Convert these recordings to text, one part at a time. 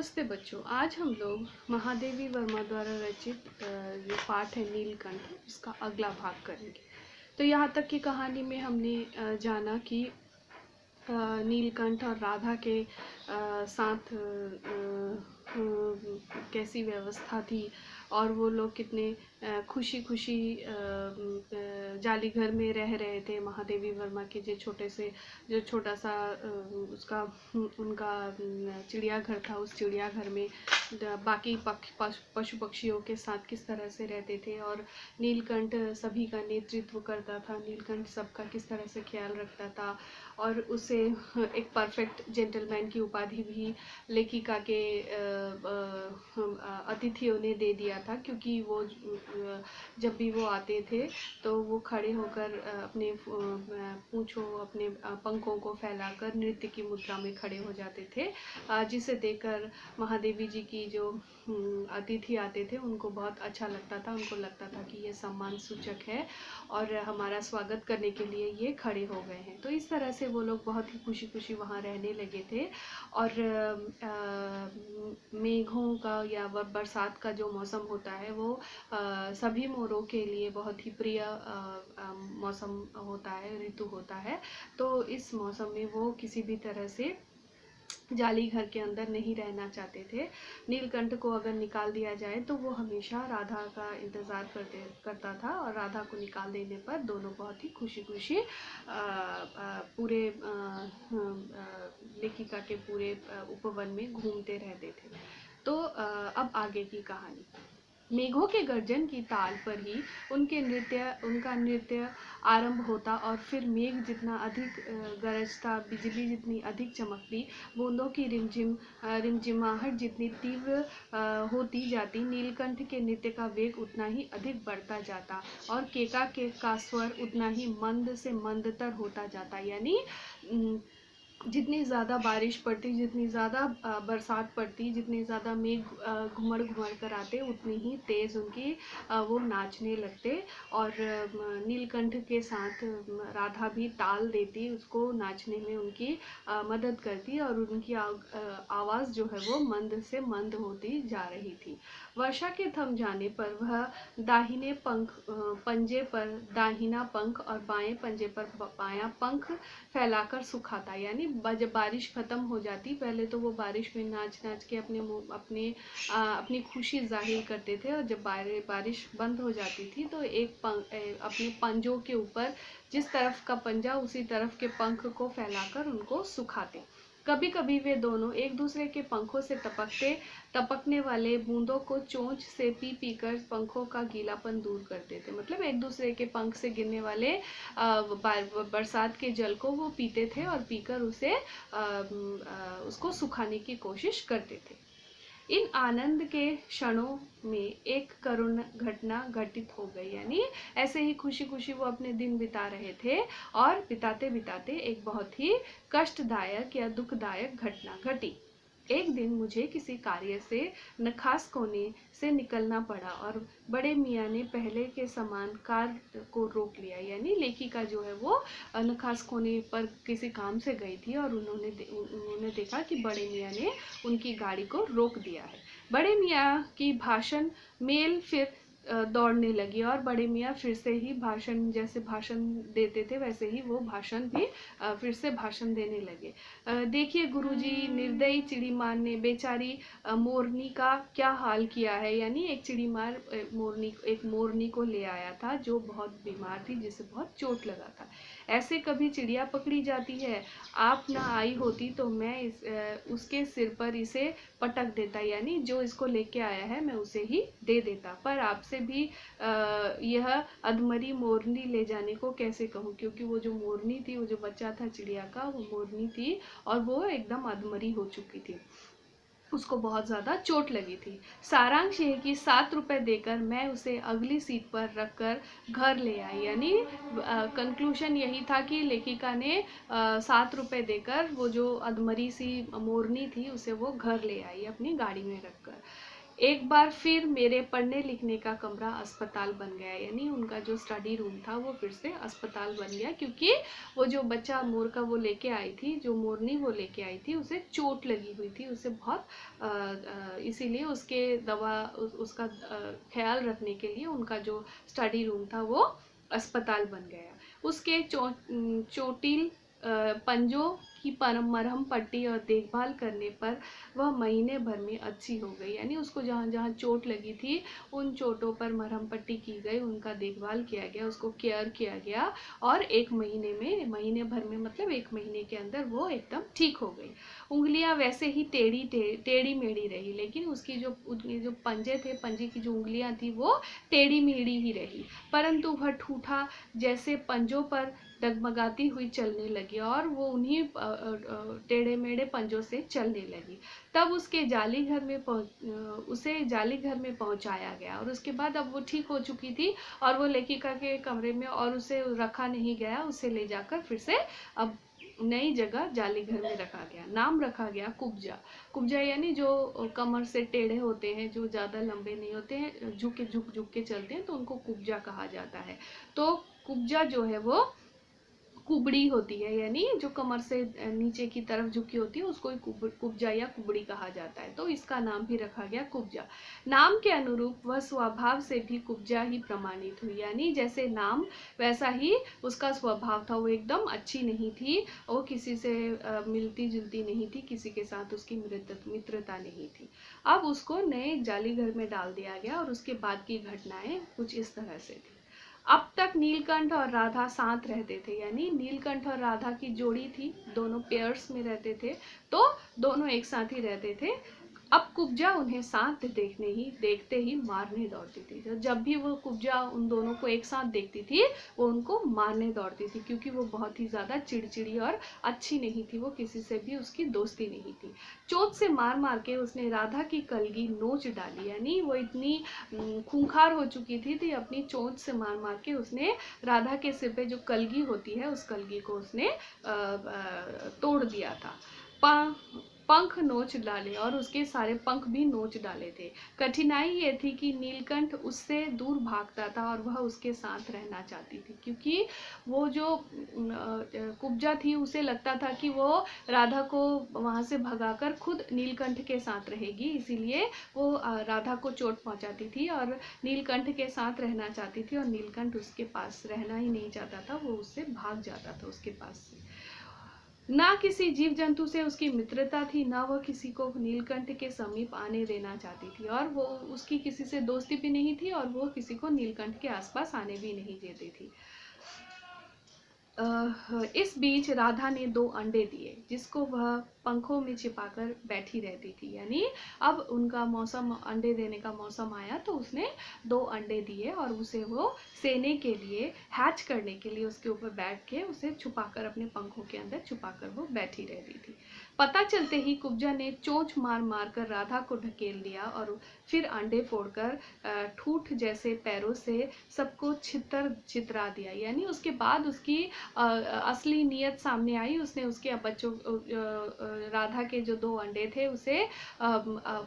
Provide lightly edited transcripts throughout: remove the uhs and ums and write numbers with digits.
नमस्ते बच्चों। आज हम लोग महादेवी वर्मा द्वारा रचित जो पाठ है नीलकंठ, इसका अगला भाग करेंगे। तो यहाँ तक की कहानी में हमने जाना कि नीलकंठ और राधा के साथ कैसी व्यवस्था थी और वो लोग कितने खुशी खुशी जाली घर में रह रहे थे। महादेवी वर्मा के जो छोटा सा उसका उनका चिड़ियाघर था, उस चिड़ियाघर में बाकी पशु पक्षियों के साथ किस तरह से रहते थे और नीलकंठ सभी का नेतृत्व करता था। नीलकंठ सबका किस तरह से ख्याल रखता था और उसे एक परफेक्ट जेंटलमैन की उपाधि भी लेखिका के अतिथियों ने दे दिया था, क्योंकि वो जब भी वो आते थे तो वो खड़े होकर अपने पूंछों अपने पंखों को फैलाकर नृत्य की मुद्रा में खड़े हो जाते थे, जिसे देखकर महादेवी जी की जो अतिथि आते थे उनको बहुत अच्छा लगता था। उनको लगता था कि ये सम्मान सूचक है और हमारा स्वागत करने के लिए ये खड़े हो गए हैं। तो इस तरह से वो लोग बहुत ही खुशी खुशी वहाँ रहने लगे थे। और मेघों का या बरसात का जो मौसम होता है वो सभी मोरों के लिए बहुत ही प्रिय मौसम होता है, ऋतु होता है। तो इस मौसम में वो किसी भी तरह से जाली घर के अंदर नहीं रहना चाहते थे। नीलकंठ को अगर निकाल दिया जाए तो वो हमेशा राधा का इंतज़ार करता था और राधा को निकाल देने पर दोनों बहुत ही खुशी खुशी पूरे लेखिका के पूरे उपवन में घूमते रहते थे। तो अब आगे की कहानी। मेघों के गर्जन की ताल पर ही उनका नृत्य आरंभ होता और फिर मेघ जितना अधिक गरजता, बिजली जितनी अधिक चमकती, बूंदों की रिमझिमाहट जितनी तीव्र होती जाती, नीलकंठ के नृत्य का वेग उतना ही अधिक बढ़ता जाता और केका के का स्वर उतना ही मंद से मंदतर होता जाता। यानी जितनी ज़्यादा बारिश पड़ती, जितनी ज़्यादा बरसात पड़ती, जितनी ज़्यादा मेघ घुमड़ कर आते, उतनी ही तेज़ उनकी वो नाचने लगते। और नीलकंठ के साथ राधा भी ताल देती, उसको नाचने में उनकी मदद करती और उनकी आवाज़ जो है वो मंद से मंद होती जा रही थी। वर्षा के थम जाने पर वह दाहिने पंजे पर दाहिना पंख और बाएं पंजे पर बायां पंख फैलाकर सुखाता। यानी जब बारिश खत्म हो जाती, पहले तो वो बारिश में नाच नाच के अपनी खुशी जाहिर करते थे, और जब बारिश बंद हो जाती थी तो अपने पंजों के ऊपर जिस तरफ का पंजा उसी तरफ के पंख को फैलाकर उनको सुखाते। कभी कभी वे दोनों एक दूसरे के पंखों से टपकने वाले बूंदों को चोंच से पी कर पंखों का गीलापन दूर करते थे। मतलब एक दूसरे के पंख से गिरने वाले बरसात के जल को वो पीते थे और पीकर उसको सुखाने की कोशिश करते थे। इन आनंद के क्षणों में एक करुण घटना घटित हो गई। यानी ऐसे ही खुशी खुशी वो अपने दिन बिता रहे थे और बिताते बिताते एक बहुत ही कष्टदायक या दुखदायक घटना घटी। एक दिन मुझे किसी कार्य से नखास कोने से निकलना पड़ा और बड़े मियाँ ने पहले के समान कार को रोक लिया। यानी लेखिका जो है वो नखास कोने पर किसी काम से गई थी और उन्होंने देखा कि बड़े मियाँ ने उनकी गाड़ी को रोक दिया है। बड़े मियाँ की भाषण मेल फिर दौड़ने लगी और बड़े मियाँ फिर से ही जैसे भाषण देते थे वैसे ही वो भाषण भी फिर से भाषण देने लगे। देखिए गुरुजी, निर्दयी चिड़ीमार ने बेचारी मोरनी का क्या हाल किया है। यानी एक चिड़ीमार एक मोरनी को ले आया था जो बहुत बीमार थी, जिसे बहुत चोट लगा था। ऐसे कभी चिड़िया पकड़ी जाती है? आप ना आई होती तो मैं उसके सिर पर इसे पटक देता। यानी जो इसको लेके आया है मैं उसे ही दे देता, पर आपसे भी यह अधमरी मोरनी ले जाने को कैसे कहूँ, क्योंकि वो जो मोरनी थी, वो जो बच्चा था चिड़िया का, वो मोरनी थी और वो एकदम अधमरी हो चुकी थी, उसको बहुत ज़्यादा चोट लगी थी। सारांश ये कि 7 रुपए देकर मैं उसे अगली सीट पर रखकर घर ले आई। यानी कंक्लूजन यही था कि लेखिका ने 7 रुपए देकर वो जो अधमरी सी मोरनी थी उसे वो घर ले आई अपनी गाड़ी में रखकर। एक बार फिर मेरे पढ़ने लिखने का कमरा अस्पताल बन गया, यानी उनका जो स्टडी रूम था वो फिर से अस्पताल बन गया, क्योंकि वो जो बच्चा मोर का वो लेके आई थी, जो मोरनी वो लेके आई थी, उसे चोट लगी हुई थी, उसे बहुत इसीलिए उसके उसका ख्याल रखने के लिए उनका जो स्टडी रूम था वो अस्पताल बन गया। उसके चोटिल पंजों की मरहम पट्टी और देखभाल करने पर वह महीने भर में अच्छी हो गई, यानी उसको जहाँ जहाँ चोट लगी थी उन चोटों पर मरहम पट्टी की गई, उनका देखभाल किया गया, उसको केयर किया गया, और महीने भर में मतलब 1 महीने के अंदर वो एकदम ठीक हो गई। उंगलियां वैसे ही टेढ़ी मेढ़ी रही, लेकिन उसकी जो पंजे थे, पंजे की जो उंगलियां थी वो टेढ़ी मेढ़ी ही रही, परंतु वह ठूठा जैसे पंजों पर डगमगाती हुई चलने लगी, और वो उन्हीं टेढ़े मेढ़े पंजों से चलने लगी। तब उसे जाली घर में पहुंचाया गया, और उसके बाद अब वो ठीक हो चुकी थी, और वो लेखिका के कमरे में और उसे रखा नहीं गया, उसे ले जाकर फिर से अब नई जगह जाली घर में रखा गया। नाम रखा गया कुब्जा। कुब्जा यानी जो कमर से टेढ़े होते हैं, जो ज़्यादा लंबे नहीं होते हैं, झुक के चलते हैं, तो उनको कुब्जा कहा जाता है। तो कुब्जा जो है वो कुबड़ी होती है, यानी जो कमर से नीचे की तरफ झुकी होती है उसको कुब्जा या कुबड़ी कहा जाता है, तो इसका नाम भी रखा गया कुब्जा। नाम के अनुरूप वह स्वभाव से भी कुब्जा ही प्रमाणित हुई, यानी जैसे नाम वैसा ही उसका स्वभाव था, वो एकदम अच्छी नहीं थी, वो किसी से मिलती जुलती नहीं थी, किसी के साथ उसकी मित्रता नहीं थी। अब उसको नए जाली घर में डाल दिया गया, और उसके बाद की घटनाएं कुछ इस तरह से थी। अब तक नीलकंठ और राधा साथ रहते थे, यानी नीलकंठ और राधा की जोड़ी थी, दोनों पेयर्स में रहते थे, तो दोनों एक साथ ही रहते थे। अब कुब्जा उन्हें साथ देखते ही मारने दौड़ती थी। तो जब भी वो कुब्जा उन दोनों को एक साथ देखती थी वो उनको मारने दौड़ती थी, क्योंकि वो बहुत ही ज़्यादा चिड़चिड़ी और अच्छी नहीं थी, वो किसी से भी उसकी दोस्ती नहीं थी। चोट से मार के उसने राधा की कलगी नोच डाली, यानी वो इतनी खूंखार हो चुकी थी अपनी चोट से मार के उसने राधा के सिर पे जो कलगी होती है उस कलगी को उसने तोड़ दिया था। पंख नोच डाले, और उसके सारे पंख भी नोच डाले थे। कठिनाई ये थी कि नीलकंठ उससे दूर भागता था और वह उसके साथ रहना चाहती थी, क्योंकि वो जो कुब्जा थी उसे लगता था कि वो राधा को वहां से भगाकर खुद नीलकंठ के साथ रहेगी, इसीलिए वो राधा को चोट पहुंचाती थी और नीलकंठ के साथ रहना चाहती थी, और नीलकंठ उसके पास रहना ही नहीं चाहता था, वो उससे भाग जाता था उसके पास से। ना किसी जीव जंतु से उसकी मित्रता थी, ना वह किसी को नीलकंठ के समीप आने देना चाहती थी, और वो उसकी किसी से दोस्ती भी नहीं थी, और वो किसी को नीलकंठ के आसपास आने भी नहीं देती थी। इस बीच राधा ने 2 अंडे दिए, जिसको वह पंखों में छिपाकर बैठी रहती थी, यानी अब उनका मौसम, अंडे देने का मौसम आया तो उसने 2 अंडे दिए, और उसे वो सेने के लिए, हैच करने के लिए उसके ऊपर बैठ के उसे छुपाकर, अपने पंखों के अंदर छुपाकर वो बैठी रहती थी। पता चलते ही कुब्जा ने चोंच मार कर राधा को ढकेल दिया, और फिर अंडे फोड़कर ठूठ जैसे पैरों से सबको छितरा दिया, यानी उसके बाद उसकी असली नीयत सामने आई। उसने उसके बच्चों, राधा के जो 2 अंडे थे उसे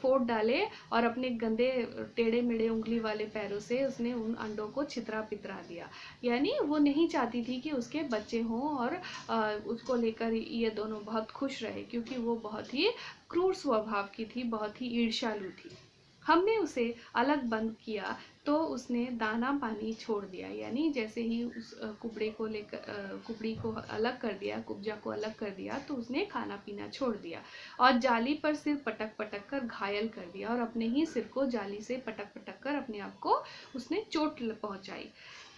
फोड़ डाले, और अपने गंदे टेढ़े मेढ़े उंगली वाले पैरों से उसने उन अंडों को छितरा पितरा दिया, यानी वो नहीं चाहती थी कि उसके बच्चे हों, और उसको लेकर ये दोनों बहुत खुश रहे, क्योंकि वो बहुत ही क्रूर स्वभाव की थी, बहुत ही ईर्ष्यालु थी। हमने उसे अलग बंद किया तो उसने दाना पानी छोड़ दिया, यानी जैसे ही उस कुबड़ी को अलग कर दिया, कुब्जा को अलग कर दिया, तो उसने खाना पीना छोड़ दिया, और जाली पर सिर पटक कर घायल कर दिया, और अपने ही सिर को जाली से पटक कर अपने आप को उसने चोट पहुंचाई।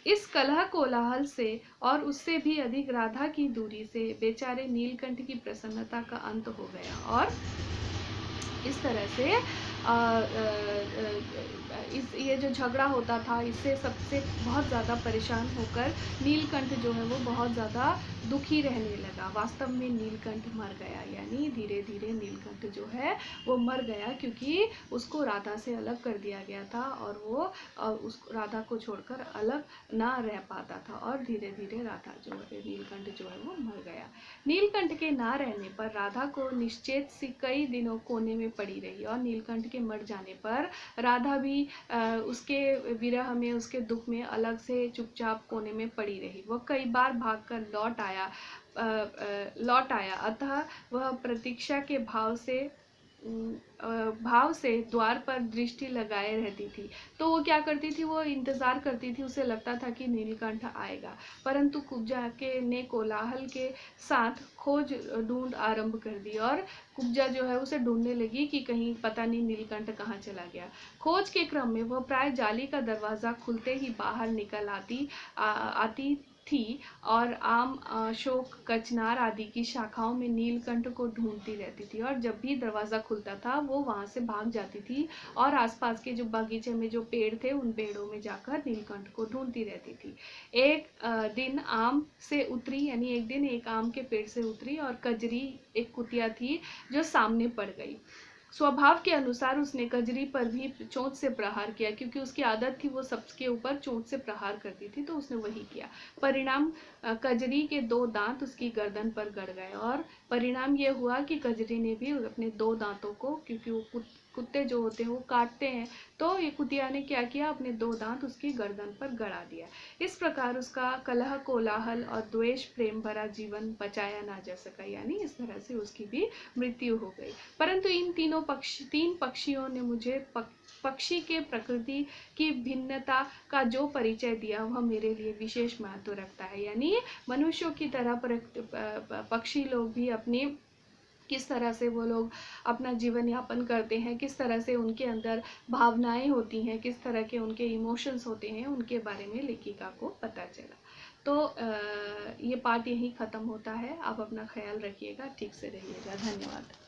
इस कलह कोलाहल से और उससे भी अधिक राधा की दूरी से बेचारे नीलकंठ की प्रसन्नता का अंत हो गया, और इस तरह से ये जो झगड़ा होता था, इससे सबसे बहुत ज़्यादा परेशान होकर नीलकंठ जो है वो बहुत ज़्यादा दुखी रहने लगा। वास्तव में नीलकंठ मर गया, यानी धीरे धीरे नीलकंठ जो है वो मर गया, क्योंकि उसको राधा से अलग कर दिया गया था और वो उस राधा को छोड़कर अलग ना रह पाता था, और धीरे धीरे राधा जो है, नीलकंठ जो है वो मर गया। नीलकंठ के ना रहने पर राधा को निश्चेत सी कई दिनों कोने में पड़ी रही, और नीलकंठ के मर जाने पर राधा भी उसके विरह में, उसके दुख में अलग से चुपचाप कोने में पड़ी रही। वह कई बार भागकर लौट आया, अतः वह प्रतीक्षा के भाव से द्वार पर दृष्टि लगाए रहती थी। तो वो क्या करती थी, वो इंतजार करती थी, उसे लगता था कि नीलकंठ आएगा, परंतु कुब्जा के ने कोलाहल के साथ खोज ढूंढ आरंभ कर दी, और कुब्जा जो है उसे ढूंढने लगी कि कहीं पता नहीं नीलकंठ कहाँ चला गया। खोज के क्रम में वह प्राय जाली का दरवाजा खुलते ही बाहर निकल आती थी, और आम, अशोक, कचनार आदि की शाखाओं में नीलकंठ को ढूंढती रहती थी, और जब भी दरवाजा खुलता था वो वहां से भाग जाती थी और आसपास के जो बगीचे में जो पेड़ थे उन पेड़ों में जाकर नीलकंठ को ढूंढती रहती थी। एक दिन आम से उतरी, यानी एक दिन एक आम के पेड़ से उतरी, और कजरी एक कुतिया थी जो सामने पड़ गई। स्वभाव के अनुसार उसने कजरी पर भी चोंच से प्रहार किया, क्योंकि उसकी आदत थी वो सबके ऊपर चोंच से प्रहार करती थी, तो उसने वही किया। परिणाम, कजरी के 2 दांत उसकी गर्दन पर गड़ गए, और परिणाम ये हुआ कि कजरी ने भी अपने 2 दांतों को, क्योंकि वो कुत्ते जो होते हैं वो काटते हैं, तो ये कुतिया ने क्या किया, अपने 2 दांत उसकी गर्दन पर गड़ा दिया। इस प्रकार उसका कलह, कोलाहल और द्वेष प्रेम भरा जीवन बचाया ना जा सका, यानी इस तरह से उसकी भी मृत्यु हो गई। परंतु इन तीन पक्षियों ने मुझे पक्षी के प्रकृति की भिन्नता का जो परिचय दिया वह मेरे लिए विशेष महत्व रखता है। यानी मनुष्यों की तरह पक्षी लोग भी अपनी किस तरह से वो लोग अपना जीवन यापन करते हैं, किस तरह से उनके अंदर भावनाएं होती हैं, किस तरह के उनके इमोशंस होते हैं, उनके बारे में लेखिका को पता चला। तो ये पार्ट यहीं ख़त्म होता है। आप अपना ख्याल रखिएगा, ठीक से रहिएगा। धन्यवाद।